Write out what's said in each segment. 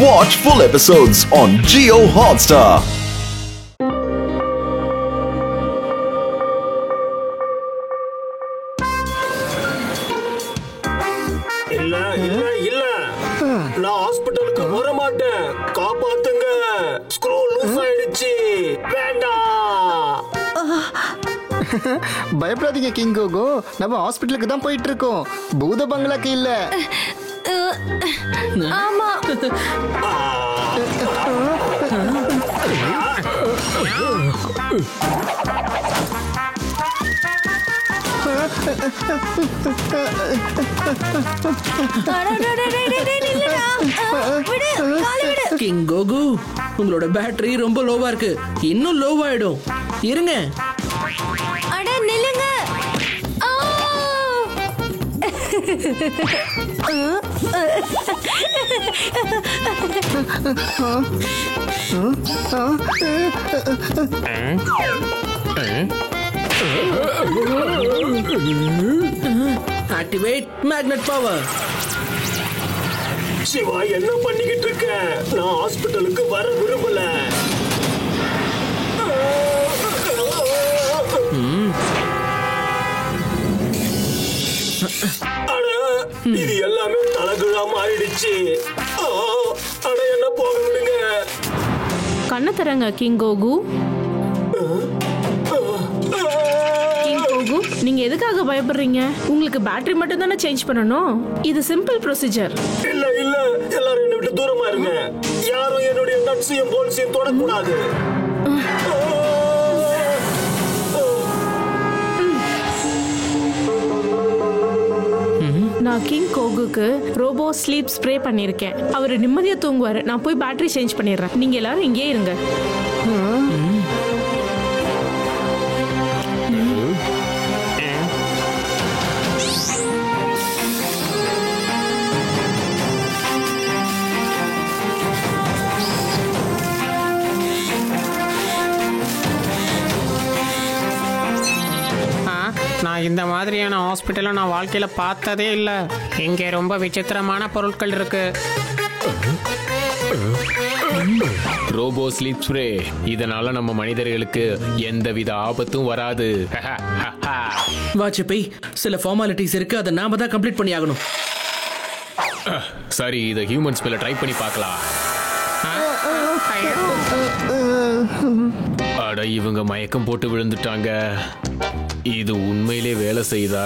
Watch full episodes on Jio Hotstar. நான் ஹாஸ்பிடலுக்கு வர மாட்டேன். காப்பாத்துங்க. ஸ்க்ரூ லூஸ் ஆயிடுச்சு. வேண்டாம். பயப்படாதீங்க கிங் கோகோ, நம்ம ஹாஸ்பிடலுக்கு தான் போயிட்டு இருக்கோம், பூத பங்களாக்கு இல்ல. ஆமா. கிங் கோகு, உங்களோட பேட்டரி ரொம்ப லோவா இருக்கு, இன்னும் லோவாயிடும், இருங்க. அட நில்லுங்க. Activate magnet power. சிவா, என்ன பண்ணிக்கிட்டு இருக்க? நான் ஹாஸ்பிடலுக்கு வர விரும்பல. இது எல்லாமே தலகுழா மாறிடுச்சு. அட என்ன போக விடுங்க. கண்ண தரங்க கிங் கோகு. கிங் கோகு, நீங்க எதுக்காக பயப்படுறீங்க? உங்களுக்கு பேட்டரி மட்டும் தானே சேஞ்ச் பண்ணணும். இது சிம்பிள் ப்ரொசீஜர். இல்ல இல்ல, எல்லாரும் என்னை விட்டு தூரமா இருங்க. யாரும் என்னுடைய நட்ஸையும் போல்ஸையும் தொடக்கூடாது. நான் கிங் கோகுக்கு ரோபோ ஸ்லீப் ஸ்ப்ரே பண்ணிருக்கேன். அவர் நிம்மதியா தூங்குவாரு. நான் போய் பேட்டரி சேஞ்ச் பண்ணிடுறேன். நீங்க எல்லாரும் இங்கே இருங்க. நான் இந்த மாதிரியான ஹாஸ்பிட்டலை நான் வாழ்க்கையில் பார்த்ததே இல்லை. இங்கே ரொம்ப விசித்திரமான பொருட்கள் இருக்கு. ரோபோ ஸ்லீப் ஸ்ப்ரே, இதனால நம்ம மனிதர்களுக்கு எந்தவித ஆபத்தும் வராது. வாட்சப்பை சில ஃபார்மாலிட்டிஸ் இருக்கு, அதை நாம தான் கம்ப்ளீட் பண்ணி ஆகணும். சரி, இதை ஹியூமன்ஸ் மேல ட்ரை பண்ணி பார்க்கலாம். அட, இவங்க மயக்கம் போட்டு விழுந்துட்டாங்க. இது உண்மையிலே வேலை செய்தா?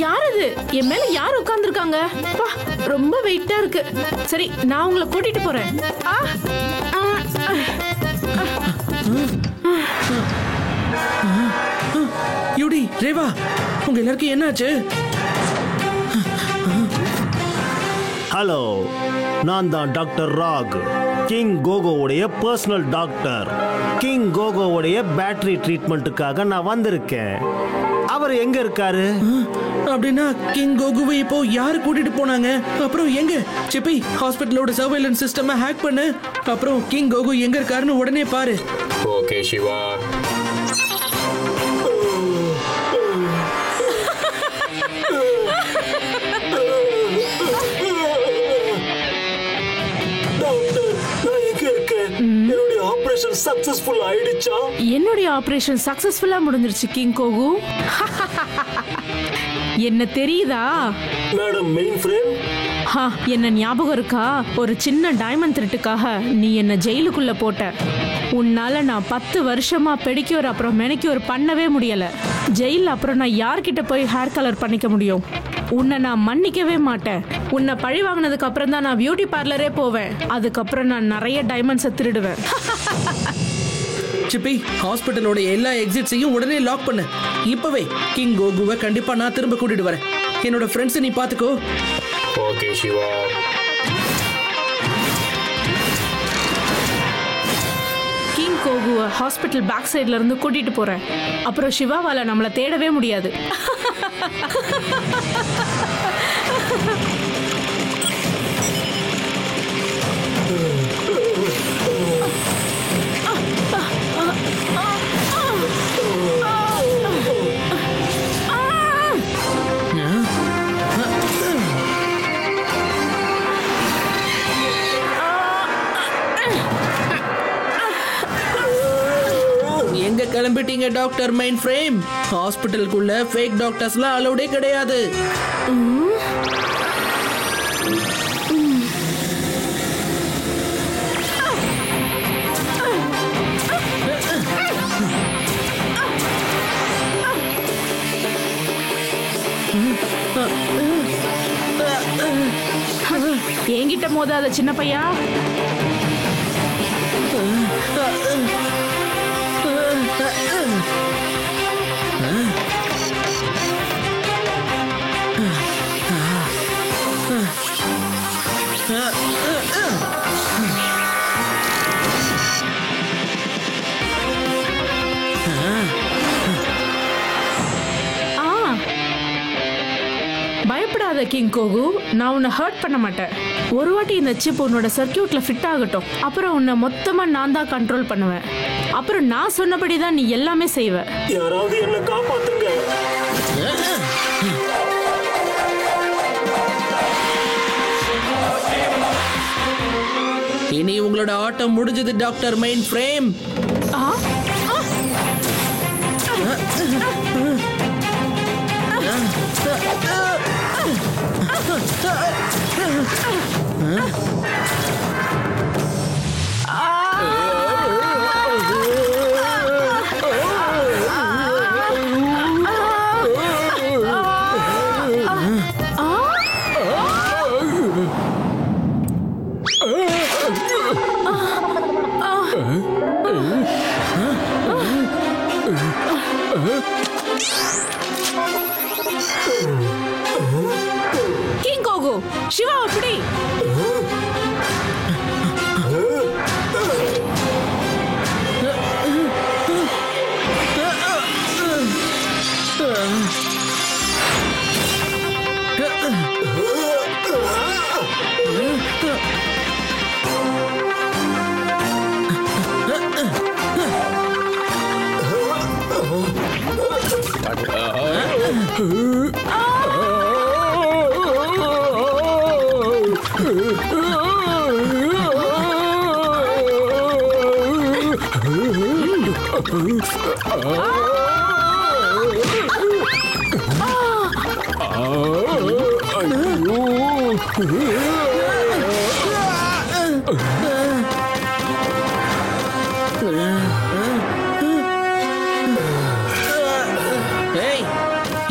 யார் அது? என் மேல யார் உட்கார்ந்துருக்காங்க? ரொம்ப வெயிட்டா இருக்கு. சரி, நான் உங்களை கூட்டிட்டு போறேன். யூடி, ரேவா, உங்க எல்லாருக்கும் என்னாச்சு? ஹலோ, நான் தான் டாக்டர் ராக், கிங் கோகோவுடைய பர்சனல் டாக்டர். கிங் கோகோவுடைய பேட்டரி ட்ரீட்மெண்ட்டுக்காக நான் வந்திருக்கேன். அவர் எங்க இருக்காரு? அப்படின்னா கிங் கோகுவை இப்போ யாரு கூட்டிட்டு போனாங்க? அப்புறம் எங்க? சிப்பி, ஹாஸ்பிட்டலோட சர்வேலன்ஸ் சிஸ்டமை ஹேக் பண்ணு. அப்புறம் கிங் கோகு எங்க இருக்காருன்னு உடனே பாரு. ஓகே சிவா. என்னுடைய ஆபரேஷன் சக்சஸ்ஃபுல்லா முடிஞ்சிருச்சு கிங் கோகு. என்ன தெரியுதா மேடம்? Main frame. என்ன ஞாபகம் இருக்கா? ஒரு சின்ன டைமண்ட் திருட்டுக்காக நீ என்ன ஜெயிலுக்குள்ள போட்ட. உன்னால நான் 10 வருஷமா பெடிக்யூர் அப்புறம் மெனிக்யூர் பண்ணவே முடியல. ஜெயில அப்புறம் நான் யார்கிட்ட போய் ஹேர் கலர் பண்ணிக்க முடியும்? உன்னை நான் மன்னிக்கவே மாட்டேன். உன்னை பழி வாங்கினதுக்கு அப்புறம் தான் நான் பியூட்டி பார்லரே போவேன். அதுக்கப்புறம் நான் நிறைய டைமண்ட்ஸை திருடுவேன். சிப்பி, ஹாஸ்பிட்டலோட எல்லா எக்ஸிட்ஸையும் உடனே லாக் பண்ணு. இப்பவே கிங் கோகுவை கண்டிப்பா நான் திரும்ப கூட்டிட்டு வரேன். என்னோட ஃப்ரெண்ட்ஸ் நீ பாத்துக்கோ. ஓகே சிவா. கிங் கோகுவை ஹாஸ்பிட்டல் பேக் சைட்ல இருந்து கூட்டிட்டு போறேன். அப்புறம் சிவாவால நம்மளை தேடவே முடியாது. நம்பிட்டீங்க டாக்டர் மைண்ட் ஃப்ரேம். ஹாஸ்பிட்டலுக்குள்ள ஃபேக் டாக்டர்ஸ்லாம் அலௌடே கிடையாது. என்கிட்ட மோதாத சின்ன பையா. பயப்படாத கிங் கோகு, நான் உன்னை ஹர்ட் பண்ண மாட்டேன். ஒரு வாட்டி இந்த சிப் உன்னோட சர்க்கியூட்ல ஃபிட் ஆகட்டும், அப்புறம் உன்னை மொத்தமா நான் தான் கண்ட்ரோல் பண்ணுவேன். அப்புறம் நான் சொன்னபடி தான் நீ எல்லாமே செய்வ. யாராவது என்ன காப்பாத்துங்க. இனி உங்களோட ஆட்டம் முடிஞ்சது doctor mind frame. King Goku, Shiva அப்படி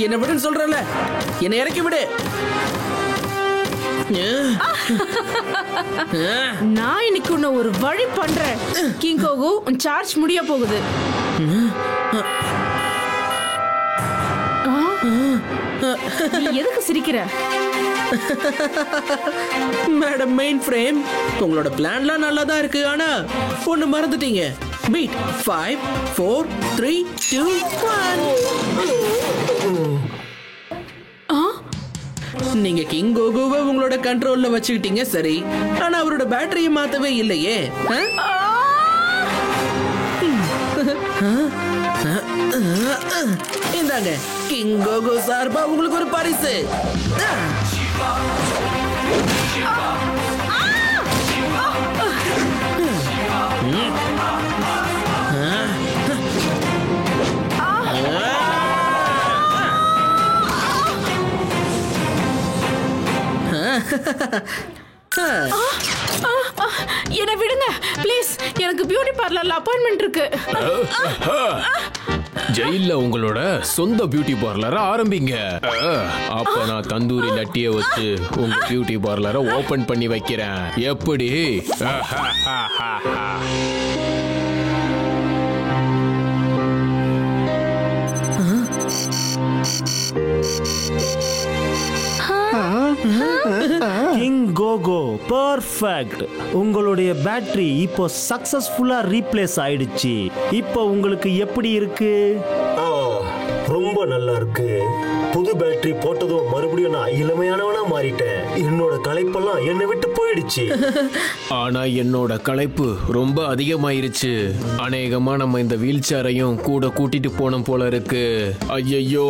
என்ன விடுன்னு சொல்றல, என்ன இறக்கி விடு. நான் இன்னைக்கு உன்னை ஒரு வழி பண்றேன். கிங் கோகு, உன் சார்ஜ் முடிய போகுது. நீ எதுக்கு சிரிக்கிற? மேடம் மெயின் ஃப்ரேம், உங்களோட பிளான்லாம் நல்லா தான் இருக்கு, ஆனா ஒண்ணு மறந்துட்டீங்க. பீட் 5 4 3 2 1. நீங்க கிங் கோகுவை உங்களோட கண்ட்ரோல்ல வச்சுக்கிட்டீங்க சரி, ஆனா அவரோட பேட்டரியை மாத்தவே இல்லையே. இந்தாங்க கிங் கோகு சார்பா உங்களுக்கு ஒரு பரிசு. என்ன விடுங்க ப்ளீஸ், எனக்கு பியூட்டி பார்லர்ல அப்பாயின்மெண்ட் இருக்கு. ஜெயில உங்களோட சொந்த பியூட்டி பார்லரை ஆரம்பிங்க. அப்ப நான் தந்தூரி லட்டிய வச்சு உங்க பியூட்டி பார்லரை ஓபன் பண்ணி வைக்கிறேன். எப்படி? King Goku perfect. உங்களுடைய பேட்டரி இப்போ சக்சஸ்ஃபுல்லா ரீப்ளேஸ் ஆயிடுச்சு. இப்போ உங்களுக்கு எப்படி இருக்கு? ரொம்ப நல்லா இருக்கு. புது பேட்டரி போட்டதும் மறுபடியும் நான் இளமையானவனா மாறிட்டேன். என்னோட களைப்பெல்லாம் என்னை விட்டு போயிடுச்சு. ஆனா என்னோட களைப்பு ரொம்ப அதிகமாயிருச்சு. அநேகமா நம்ம இந்த வீல் சேரையும் கூட கூட்டிட்டு போனோம் போல இருக்கு. ஐயோ,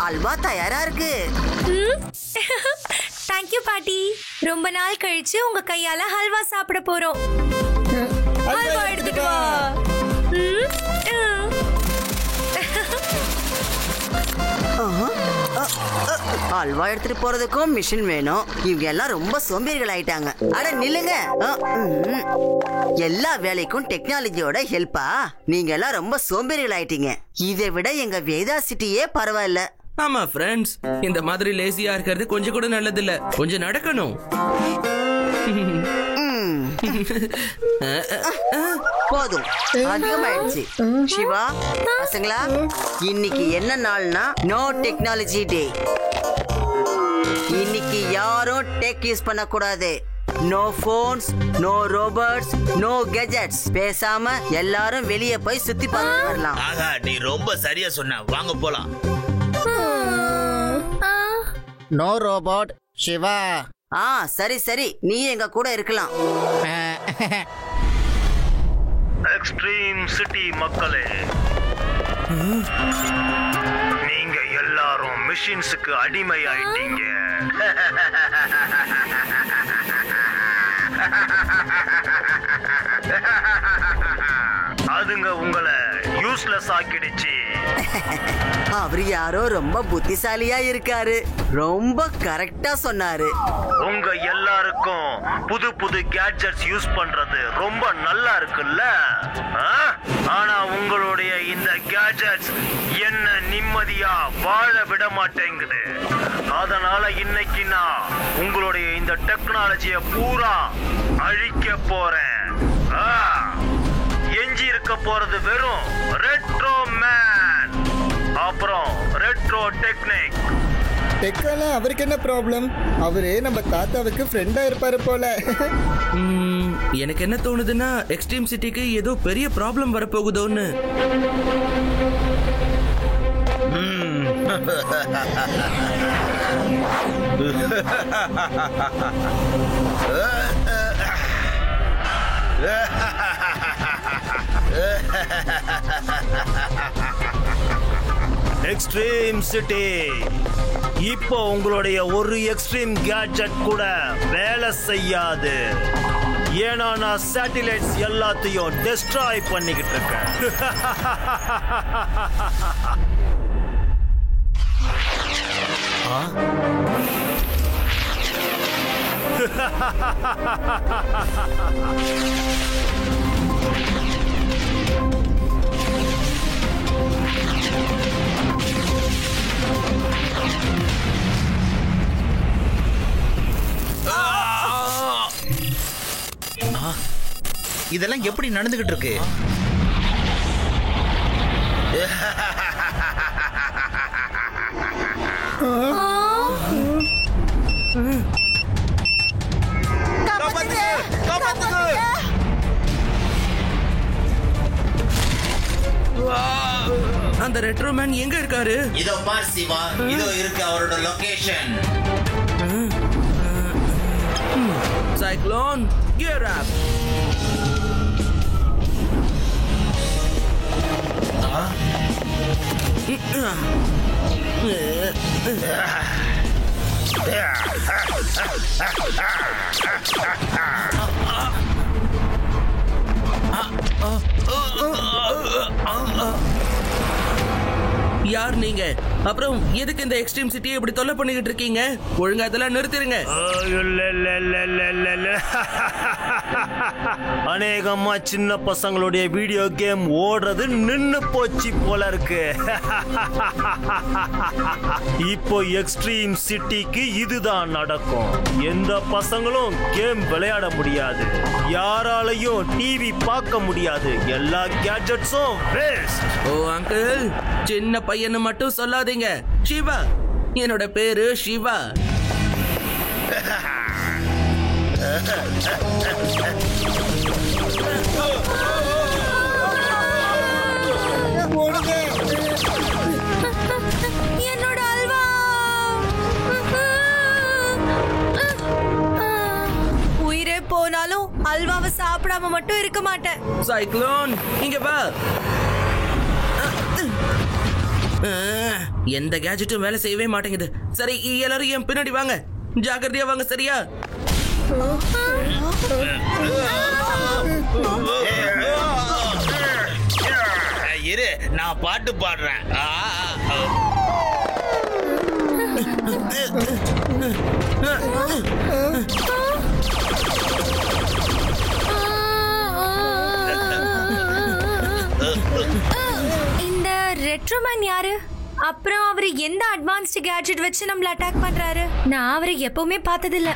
அல்வா தயாரா இருக்கு. தேங்க்யூ பாட்டி. ரொம்ப நாள் கழிச்சு உங்க கையால ஹல்வா சாப்பிட போறோம். ஹல்வா எடுத்துட்டு வா. அல்வா எடுத்துட்டு போறதுக்கும் மிஷின் வேணும். இவங்க எல்லாம் ரொம்ப சோம்பேறிகள் ஆயிட்டாங்க. அட நில்லுங்க. எல்லா வேலைக்கும் டெக்னாலஜியோட ஹெல்ப்பா? நீங்க எல்லாம் ரொம்ப சோம்பேறிகள் ஆயிட்டீங்க. இதை விட எங்க வேதா சிட்டியே பரவாயில்ல. ஆமா ஃப்ரெண்ட்ஸ், இந்த மாதிரி லேசியா இருக்கிறது கொஞ்சம் கூட நல்லது இல்ல. கொஞ்சம் நடக்கணும். போதும், அதிகமாயிடுச்சு. சிவா பசங்களா, இன்னைக்கு என்ன நாள்னா நோ டெக்னாலஜி டே. இன்னைக்கு யாரும் டெக் யூஸ் பண்ண கூடாது. No phones, no robots, no gadgets. பேசாம எல்லாரும் வெளியே போய் சுத்தி பார்த்து வரலாம். ஆகா, நீ ரொம்ப சரியா சொன்ன. வாங்க போலாம். No robot Shiva. சரி சரி, நீ எங்க கூட இருக்கலாம். எக்ஸ்ட்ரீம் சிட்டி மக்களே, நீங்க எல்லாரும் மிஷின்ஸுக்கு அடிமை ஆயிட்டீங்க. அதுங்க உங்களை யூஸ்லெஸ் ஆக்கிடுச்சு. அவர் யாரோ ரொம்ப புத்திசாலியா இருக்காரு. ரொம்ப கரெக்டா சொன்னாரு. உங்க எல்லாருக்கும் புது புது கேட்ஜெட்ஸ் யூஸ் பண்றது ரொம்ப நல்லா இருக்குல்ல? ஆனா உங்களுடைய இந்த கேட்ஜெட்ஸ் என்ன நிம்மதியா வாழ விட மாட்டேங்குது. அதனால இன்னைக்கு நான் உங்களுடைய இந்த டெக்னாலஜியை பூரா அழிக்க போறேன். எஞ்சி இருக்க போறது வெறும் ரெட்ரோ மேன், அப்புறம் ரெட்ரோ டெக்னிக். டெக்கால அவருக்கு என்ன ப்ராப்ளம்? அவரே நம்ம தாத்தாவுக்கு ஃப்ரெண்டா இருப்பாரு போல. எனக்கு என்ன தோணுதுன்னா எக்ஸ்ட்ரீம் சிட்டிக்கு ஏதோ பெரிய ப்ராப்ளம் வரப்போகுதோன்னு. எக்ஸ்ட்ரீம் சிட்டி, இப்போ உங்களுடைய ஒரு எக்ஸ்ட்ரீம் கேட்ஜெட் கூட வேலை செய்யாது. ஏன்னா நான் சேட்டிலைட்ஸ் எல்லாத்தையும் டெஸ்ட்ராய் பண்ணிக்கிட்டு இருக்கேன். இதெல்லாம் எப்படி நடந்துகிட்டு இருக்கு? அந்த ரெட்ரோ மேன் எங்க இருக்காரு? இதோ பார் சிவா, இதோ இருக்கு அவரோட லொகேஷன். சைக்ளோன் கியர் அப். யார் நீங்க? அப்புறம் எதுக்கு இந்த எக்ஸ்ட்ரீம் சிட்டியை இப்படி தொல்லை பண்ணிக்கிட்டு இருக்கீங்க? ஒழுங்கா அதெல்லாம் நிறுத்திடுங்க. அநேகமா சின்ன பசங்களுடைய வீடியோ கேம் ஓடுறது நின்னு போச்சு போல இருக்கு. இப்போ எக்ஸ்ட்ரீம் சிட்டிக்கு இதுதான் நடக்கும். எந்த பசங்களும் கேம் விளையாட முடியாது, யாராலையும் டிவி பார்க்க முடியாது. எல்லா கேட்ஜெட்ஸும் வேஸ்ட். ஓ அங்கிள், சின்ன பையனை மட்டும் சொல்லாதீங்க. சிவா, என்னோட பேரு சிவா. என்னோட அல்வா. உயிரே போனாலும் அல்வாவை சாப்பிடாம மட்டும் இருக்க மாட்டேன். சைக்ளோன் இங்க வா. எந்த கேஜெட்டும் வேலை செய்யவே மாட்டேங்குது. சரி, எல்லாரும் என் பின்னாடி வாங்க, ஜாக்கிரதையா வாங்க. சரியா? இரு, நான் பாட்டு பாடுறேன். இந்த ரெட்ரோமேன் யாரு? அப்புறம் அவரு எந்த அட்வான்ஸ்ட் கேட்ஜெட் வச்சு நம்மள அட்டாக் பண்றாரு? நான் அவரை எப்பவுமே பார்த்ததில்ல.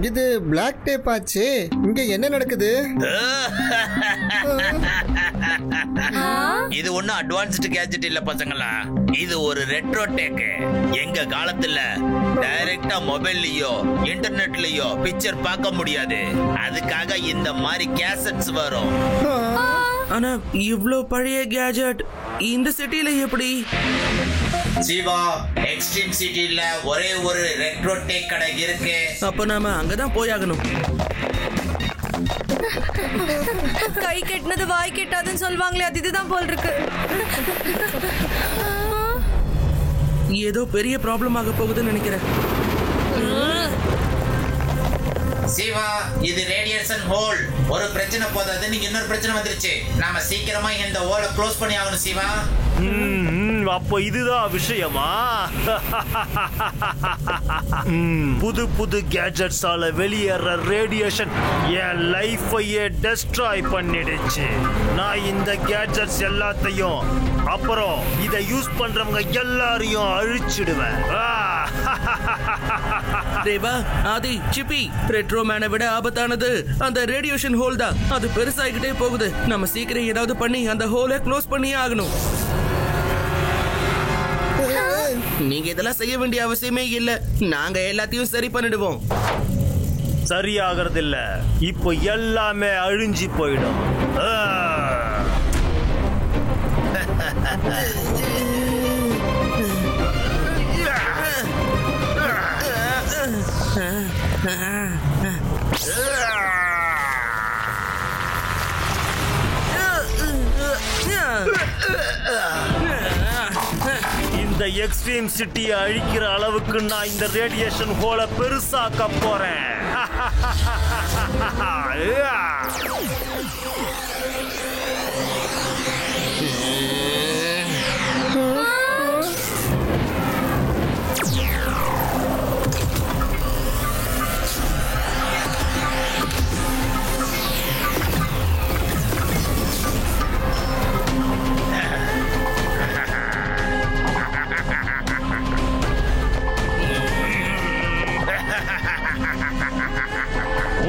இது பிளாக் டேப் ஆச்சு. இங்க என்ன நடக்குது? இது ஒன்னும் அட்வான்ஸ்ட் கேஜெட் இல்ல பசங்களா, இது ஒரு ரெட்ரோ டேக். எங்க காலத்துல டைரக்டா மொபைல்லயோ இன்டர்நெட்லயோ பிக்சர் பார்க்க முடியாது, அதுக்காக இந்த மாதிரி கேசட்ஸ் வரும். ஆனா இவ்ளோ பழைய கேஜெட் இந்த சிட்டில எப்படி? சிவா, எக்ஸ்ட்ரீம் சிட்டில ஒரே ஒரு ரெட்ரோ டேக் கடை இருக்கு. அப்ப நாம அங்கதான் போயாகணும். கை கெட்டினது வாய் கெட்டாதுன்னு சொல்வாங்களே, அது இதுதான் போல் இருக்கு. ஏதோ பெரிய ப்ராப்ளம் ஆக போகுதுன்னு நினைக்கிறேன். சிவா, இது ரேடியேஷன் ஹோல். ஒரு பிரச்சனை போதாது, நீங்க இன்னொரு பிரச்சனை வந்துருச்சு. நாம சீக்கிரமா இந்த ஹோலை க்ளோஸ் பண்ணி ஆகணும் சிவா. அப்போ இதுதான் விஷயமா? புது புது கேஜெட்ஸால வெளியேற ரேடியேஷன் என் லைஃபையே டெஸ்ட்ராய் பண்ணிடுச்சு. நான் இந்த கேஜெட்ஸ் எல்லாத்தையும், அப்புறம் இதை யூஸ் பண்றவங்க எல்லாரையும் அழிச்சிடுவேன். தேவா, ஆதி, சிப்பி, ரெட்ரோமேனை விட ஆபத்தானது அந்த ரேடியேஷன் ஹோல் தான். அது பெருசாகிட்டே போகுது. நம்ம சீக்கிரம் ஏதாவது பண்ணி அந்த ஹோலை க்ளோஸ் பண்ணியே ஆகணும். நீங்க இதெல்லாம் செய்ய வேண்டிய அவசியமே இல்ல, நாங்க எல்லாத்தையும் சரி பண்ணிடுவோம். சரியாகிறது இல்ல, இப்போ எல்லாமே அழிஞ்சு போயிடும். இந்த எக்ஸ்ட்ரீம் சிட்டியை அழிக்கிற அளவுக்கு நான் இந்த ரேடியேஷன் ஹோலை பெருசாக்க போறேன்.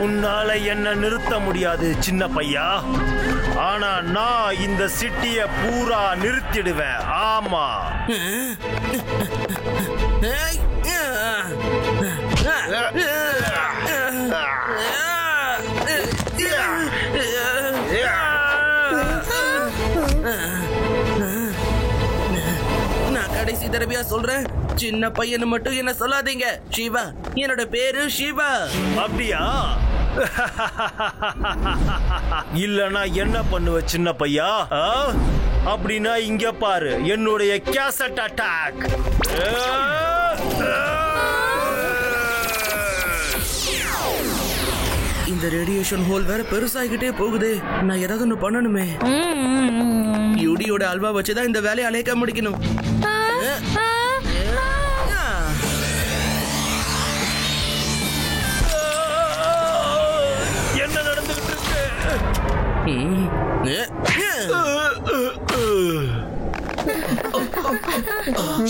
உன்னால என்ன நிறுத்த முடியாது சின்ன பையா, ஆனா நான் இந்த சிட்டிய பூரா நிறுத்திடுவேன். ஆமா, நான் கடைசி தடவையா சொல்றேன், சின்ன பையனை மட்டும் என்ன சொல்லாதீங்க. சிவா, என்னோட பேரு சிவா. அப்படியா? இல்லனா என்ன பண்ணுவ சின்ன பையா? அப்படின்னா இங்க பாரு என்னுடைய கேசட் அட்டாக். இந்த ரேடியேஷன் ஹோல் வேற பெருசாகிட்டே போகுது. நான் ஏதாவது ஒண்ணு பண்ணணுமே. யூடியோட அல்வா வச்சுதான் இந்த வேலையை அழைக்க முடிக்கணும். என்ன நடந்துகிட்டு இருக்கு?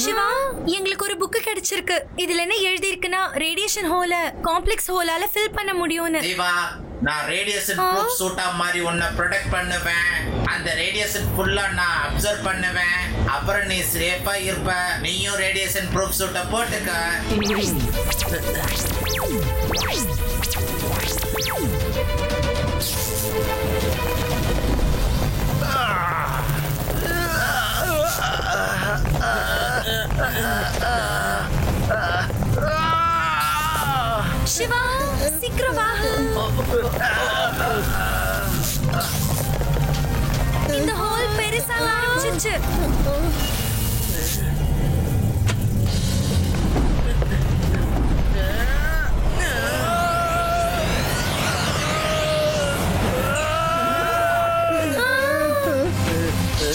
சிவா, எங்களுக்கு ஒரு புக் கிடைச்சிருக்கு. இதுல என்ன எழுதி இருக்குன்னா, ரேடியேஷன் ஹோல காம்ப்ளெக்ஸ் ஹோலால ஃபில் பண்ண முடியும்னு. சிவா, நான் ரேடியேஷன் ப்ரூஃப் சூட்டா மாதிரி உன்னை ப்ரொடெக்ட் பண்ணுவேன். அந்த ரேடியேஷன் ஃபுல்லா நான் அப்சர்வ் பண்ணுவேன். அப்புறம் நீ சேஃபா இருப்ப. நீயும் ரேடியேஷன் ப்ரூஃப் சூட்டை போட்டுக்க. சிவா, சீக்கிரம் வா. பெருசாக ஆரம்பிச்சிருச்சு.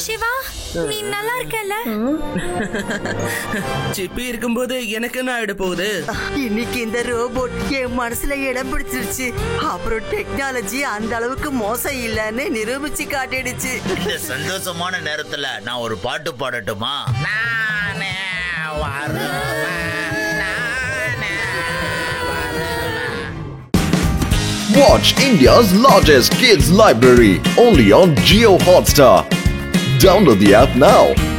சிவா, நீ நல்லா இருக்கல? சிப்பி இருக்கும்போது எனக்கு என்ன ஆயிட போகுது? இன்னைக்கு இந்த ரோபோட் என் மனசுல இடம் பிடிச்சிருச்சு. அப்புறம் டெக்னாலஜி அந்த அளவுக்கு மோசம் இல்லன்னு நிரூபிச்சு காட்டிடுச்சு. இந்த சந்தோஷமான நேரத்துல நான் ஒரு பாட்டு பாடட்டுமா? நானே Watch India's largest kids library only on Jio Hotstar. Download the app now.